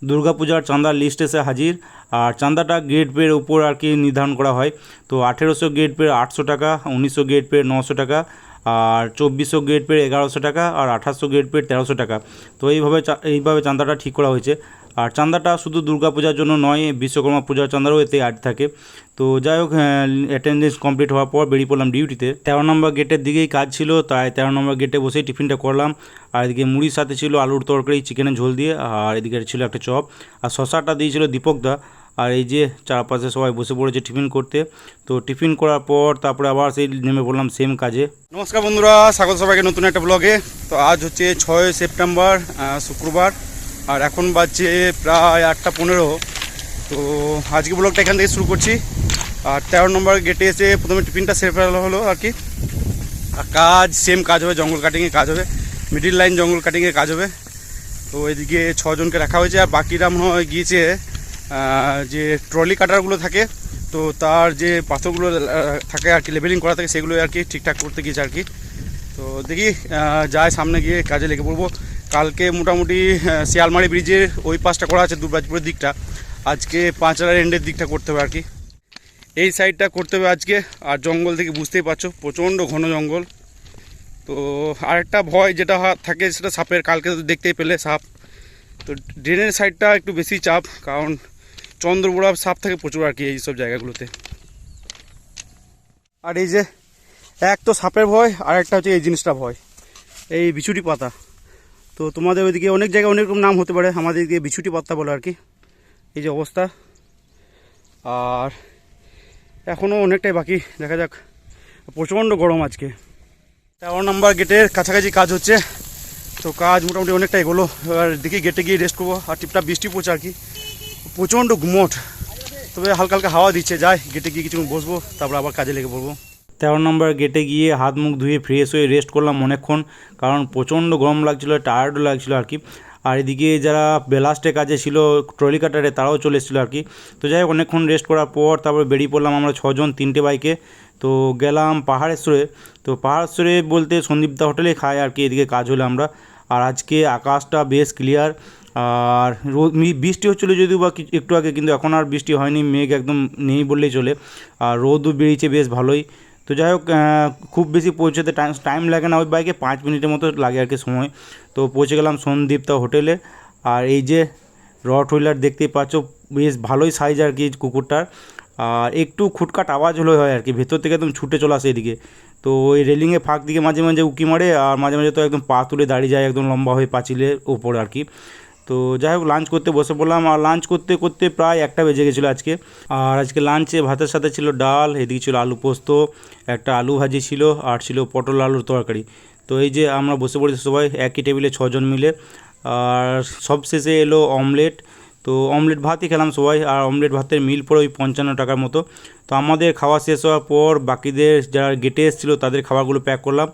দুর্গাপূজার চাঁদার লিস্ট এসে হাজির। আর চাঁদাটা গ্রেড পের উপর আর কি নির্ধারণ করা হয়। তো 1800 গ্রেড পের 800 টাকা, 1900 গ্রেড পের 900 টাকা, আর 2400 গ্রেড পের 1100 টাকা, আর 1800 গ্রেড পের 1300 টাকা। তো এইভাবে চাঁদাটা ঠিক করা হয়েছে। আর চাঁদাটা শুধু দুর্গাপূজার জন্য নয়, বিশ্বকর্মা পূজার চাঁদারও এতে অ্যাড থাকে। তো যাই হোক, অ্যাটেন্ডেন্স কমপ্লিট হওয়ার পর বেরিয়ে পড়লাম ডিউটিতে। 13 নম্বর গেটের দিকেই কাজ ছিল, তাই 13 নম্বর গেটে বসেই টিফিনটা করলাম। আর এদিকে মুড়ির সাথে ছিল আলুর তরকারি চিকেনের ঝোল দিয়ে, আর এদিকে ছিল একটা চপ, আর শশাটা দিয়েছিল দীপকদা। আর এই যে চারপাশে সবাই বসে পড়েছে টিফিন করতে। তো টিফিন করার পর তারপরে আবার সেই নেমে পড়লাম সেম কাজে। নমস্কার বন্ধুরা, স্বাগত সবাইকে নতুন একটা ব্লগে। তো আজ হচ্ছে 6 সেপ্টেম্বর, শুক্রবার, আর এখন বাজছে প্রায় 8:15। তো আজকে ব্লগটা এখান থেকে শুরু করছি। আর 13 নম্বর গেটে এসে প্রথমে টিফিনটা সেরে ফেলা হলো আর কি। আর কাজ সেম কাজ হবে, জঙ্গল কাটিংয়ে কাজ হবে, মিডিল লাইন জঙ্গল কাটিংয়ে কাজ হবে। তো এদিকে 6 জনকে রাখা হয়েছে, আর বাকিরা মনে হয় গিয়েছে যে ট্রলি কাটারগুলো থাকে, তো তার যে পাথরগুলো থাকে আর কি, লেভেলিং করা থাকে, সেগুলো আর কি ঠিকঠাক করতে গিয়েছে আর কি। তো দেখি যায় সামনে গিয়ে কাজে লেগে পড়বো। কালকে মোটামুটি শিয়ালমারি ব্রিজের ওই পাশটা করা আছে, দুবরাজপুরের দিকটা। আজকে পাঁচড়ার এন্ডের দিকটা করতে হবে আর কি, এই সাইডটা করতে হবে আজকে। আর জঙ্গল থেকে বুঝতেই পারছো প্রচণ্ড ঘন জঙ্গল। তো আরেকটা ভয় যেটা থাকে সেটা সাপের, কালকে তো দেখতেই পেলে সাপ। তো ড্রেনের সাইডটা একটু বেশি চাপ, কারণ চন্দ্রবোড়া সাপ থাকে প্রচুর আর কি এইসব জায়গাগুলোতে। আর এই যে এক তো সাপের ভয়, আর একটা হচ্ছে এই জিনিসটা ভয়, এই বিছুটি পাতা। তো তোমাদের ওইদিকে অনেক জায়গায় অনেক রকম নাম হতে পারে, আমাদের দিকে বিছুটি পাতা বলে আর কি। এই যে অবস্থা, আর এখনও অনেকটাই বাকি, দেখা যাক। প্রচণ্ড গরম আজকে। 13 নম্বর গেটের কাছাকাছি কাজ হচ্ছে, তো কাজ মোটামুটি অনেকটা এগোলো। এবার দেখি গেটে গিয়ে রেস্ট করবো। আর টিপটা বৃষ্টি পড়ছে আর কি, প্রচণ্ড গুমট, তবে হালকা হালকা হাওয়া দিচ্ছে। যাই গেটে গিয়ে কিছুক্ষণ বসবো, তারপর আবার কাজে লেগে পড়বো। 13 নম্বর গেটে গিয়ে হাত মুখ ধুয়ে ফ্রেশ হয়ে রেস্ট করলাম অনেকক্ষণ, কারণ প্রচণ্ড গরম লাগছিলো, টায়ার্ডও লাগছিলো আর কি। আর এদিকে যারা বেলাস্টে কাজে ছিল ট্রলি কাটারে, তারাও চলে এসেছিলো আর কি। তো যাই হোক, অনেকক্ষণ রেস্ট করার পর তারপরে বেরিয়ে পড়লাম আমরা 6 জন 3টে বাইকে। তো গেলাম পাহাড়েশ্বরে। তো পাহাড়েশ্বরে বলতে সন্দীপদা হোটেলে খায় আর কি, এদিকে কাজ হলো আমরা। আর আজকে আকাশটা বেশ ক্লিয়ার, আর বৃষ্টি হচ্ছিলো যদিও বা একটু আগে, কিন্তু এখন আর বৃষ্টি হয়নি, মেঘ একদম নেই বললেই চলে। আর রোদও বেরিয়েছে বেশ ভালোই। তো যাই হোক, খুব বেশি পৌঁছতে টাইম লাগে না ওই বাইকে, 5 মিনিটের মতো লাগে আর কি সময়। তো পৌঁছে গেলাম সন্দীপদা হোটেলে। আর এই যে রট হুইলার দেখতেই পাচ্ছ, বেশ ভালোই সাইজ আর কি কুকুরটার। আর একটু খুটখাট আওয়াজ হলো হয় আর কি, ভেতর থেকে একদম ছুটে চলে আসে এদিকে। তো ওই রেলিংয়ে ফাঁক দিকে মাঝে মাঝে উঁকি মারে, আর মাঝে মাঝে তো একদম পা তুলে দাঁড়িয়ে যায় একদম লম্বা হয়ে পাঁচিলের ওপর আর কি। তো যাই হোক, লাঞ্চ করতে বসে পড়লাম। আর লাঞ্চ করতে করতে প্রায় 1টা বেজে গেছিলো আজকে। আর আজকে লাঞ্চে ভাতের সাথে ছিল ডাল, এদিকে ছিল আলু পোস্ত, একটা আলু ভাজি ছিল, আর ছিল পটল আলুর তরকারি। তো এই যে আমরা বসে পড়েছি সবাই একই টেবিলে 6 জন মিলে। আর সব শেষে এলো অমলেট। তো অমলেট ভাতই খেলাম সবাই, আর অমলেট ভাতের মিল পড়ে ওই 55 টাকার মতো। তো আমাদের খাওয়া শেষ হওয়ার পর বাকিদের যারা গেটে এসেছিলো তাদের খাবারগুলো প্যাক করলাম,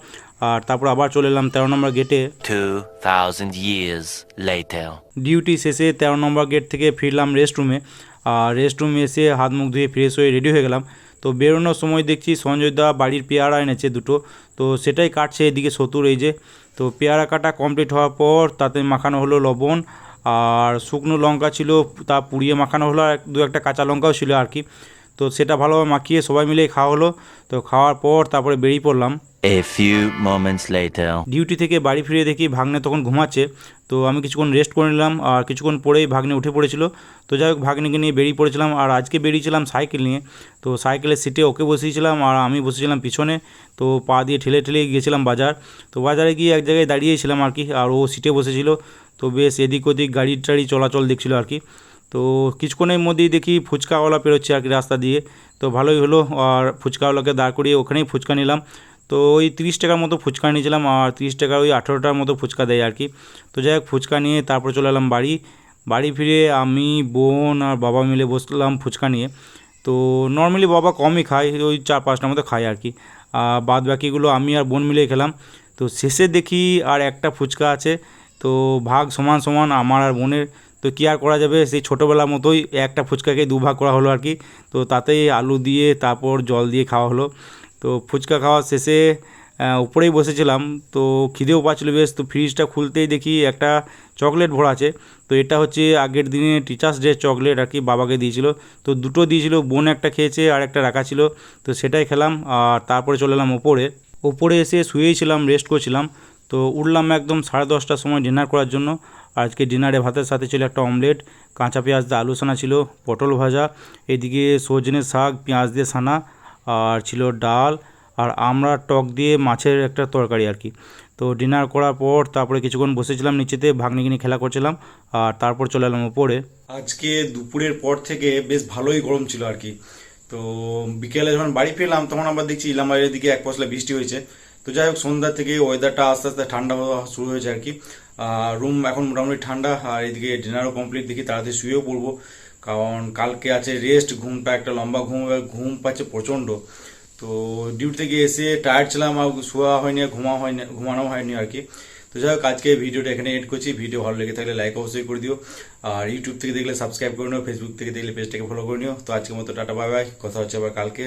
আর তারপর আবার চলে এলাম 13 নম্বর গেটে। 2000 years later. ডিউটি শেষে 13 নম্বর গেট থেকে ফিরলাম রেস্ট রুমে। আর রেস্ট রুমে এসে হাত মুখ ধুয়ে ফ্রেশ হয়ে রেডি হয়ে গেলাম। তো বেরোনোর সময় দেখছি সঞ্জয়দা বাড়ির পেয়ারা এনেছে 2টো, তো সেটাই কাটছে এদিকে সতুর। এই যে, তো পেয়ারা কাটা কমপ্লিট হওয়ার পর তাতে মাখানো হলো লবণ, আর শুকনো লঙ্কা ছিল তা পুড়িয়ে মাখানো হলো, আর 2-1টা কাঁচা লঙ্কাও ছিল আর কি। তো সেটা ভালোভাবে মাখিয়ে সবাই মিলে খাওয়া হলো। তো খাওয়ার পর তারপরে বেরিয়ে পড়লাম। A few moments later. Duty থেকে বাড়ি ফিরে দেখি ভাগ্নে তখন ঘুমাচ্ছে। তো আমি কিছুক্ষণ রেস্ট করে নিলাম, আর কিছুক্ষণ পরেই ভাগ্নে উঠে পড়েছিল। তো যাই হোক, ভাগ্নেকে নিয়ে বেরিয়ে পড়েছিলাম। আর আজকে বেরিয়েছিলাম সাইকেল নিয়ে। তো সাইকেলের সিটে ওকে বসিয়েছিলাম, আর আমি বসেছিলাম পিছনে। তো পা দিয়ে ঠেলে ঠেলে গিয়েছিলাম বাজার। তো বাজারে গিয়ে এক জায়গায় দাঁড়িয়েছিলাম আর কি, আর ও সিটে বসেছিল। তো বেশ এদিক ওদিক গাড়ি টাড়ি চলাচল দেখছিল আর কি। তো কিছুক্ষণের মধ্যেই দেখি ফুচকাওয়ালা পেরোচ্ছে আর কি রাস্তা দিয়ে। তো ভালোই হলো, আর ফুচকাওয়ালাকে দাঁড় করিয়ে ওখানেই ফুচকা নিলাম। তো ওই 30 টাকার মতো ফুচকা নিয়েছিলাম, আর 30 টাকার ওই 18টার মতো ফুচকা দেয় আর কি। তো যাই হোক, ফুচকা নিয়ে তারপর চলে এলাম বাড়ি ফিরে আমি, বোন আর বাবা মিলে বসলাম ফুচকা নিয়ে। তো নর্মালি বাবা কমই খায়, ওই 4-5টার মতো খায় আর কি। বাদ বাকিগুলো আমি আর বোন মিলে খেলাম। তো শেষে দেখি আর একটা ফুচকা আছে, তো ভাগ সমান সমান আমার আর বোনের। তো কী আর করা যাবে, সেই ছোটোবেলার মতোই একটা ফুচকাকে 2 ভাগ করা হলো আর কি। তো তাতেই আলু দিয়ে তারপর জল দিয়ে খাওয়া হলো। তো ফুচকা খাওয়া শেষে উপরেই বসেছিলাম, তো খিদেও পাচ্ছিল বেশ। তো ফ্রিজটা খুলতেই দেখি একটা চকলেট ভরা আছে। তো এটা হচ্ছে আগের দিনে টিচার্স ডে চকলেট আর কি, বাবাকে দিয়েছিল। তো দুটো দিয়েছিল, বোন একটা খেয়েছে আর একটা রাখা ছিল, তো সেটাই খেলাম। আর তারপরে চলে এলাম ওপরে এসে শুয়েই ছিলাম, রেস্ট করছিলাম। তো উঠলাম একদম 10:30টার সময় ডিনার করার জন্য। আজকে ডিনারে ভাতের সাথে ছিল একটা অমলেট, কাঁচা পেঁয়াজ দিয়ে আলু সানা ছিল, পটল ভাজা, এদিকে সজনে শাক পেঁয়াজ দিয়ে সানা, আর ছিল ডাল, আর আমরা টক দিয়ে মাছের একটা তরকারি আর কি। তো ডিনার করার পর তারপরে কিছুক্ষণ বসেছিলাম নিচেতে, ভাগ্নিকে খেলা করছিলাম, আর তারপর চলে এলাম ওপরে। আজকে দুপুরের পর থেকে বেশ ভালোই গরম ছিল আর কি। তো বিকেলে যখন বাড়ি ফিরলাম তখন আবার দেখছি ইলামবাড়ির দিকে এক পশলা বৃষ্টি হয়েছে। তো যাই হোক, সন্ধ্যা থেকে ওয়েদারটা আস্তে আস্তে ঠান্ডা হওয়া শুরু হয়েছে আর কি। রুম এখন মোটামুটি ঠান্ডা, আর এদিকে ডিনারও কমপ্লিট, দেখি তাড়াতাড়ি শুয়েও পড়বো, কারণ কালকে আছে রেস্ট, ঘুমটা একটা লম্বা ঘুম পাচ্ছে প্রচণ্ড। তো ডিউটি থেকে এসে টায়ার্ড ছিলাম, আর শোয়া হয়নি, ঘুমানো হয়নি আর কি। তো যাই হোক, আজকে ভিডিওটা এখানে এড করছি। ভিডিও ভালো লেগে থাকলে লাইক অবশ্যই করে দিও, আর ইউটিউব থেকে দেখলে সাবস্ক্রাইব করে নিও, ফেসবুক থেকে দেখলে পেজটাকে ফলো করে নিও। তো আজকের মতো টাটা, বাই বাই, কথা হচ্ছে আবার কালকে।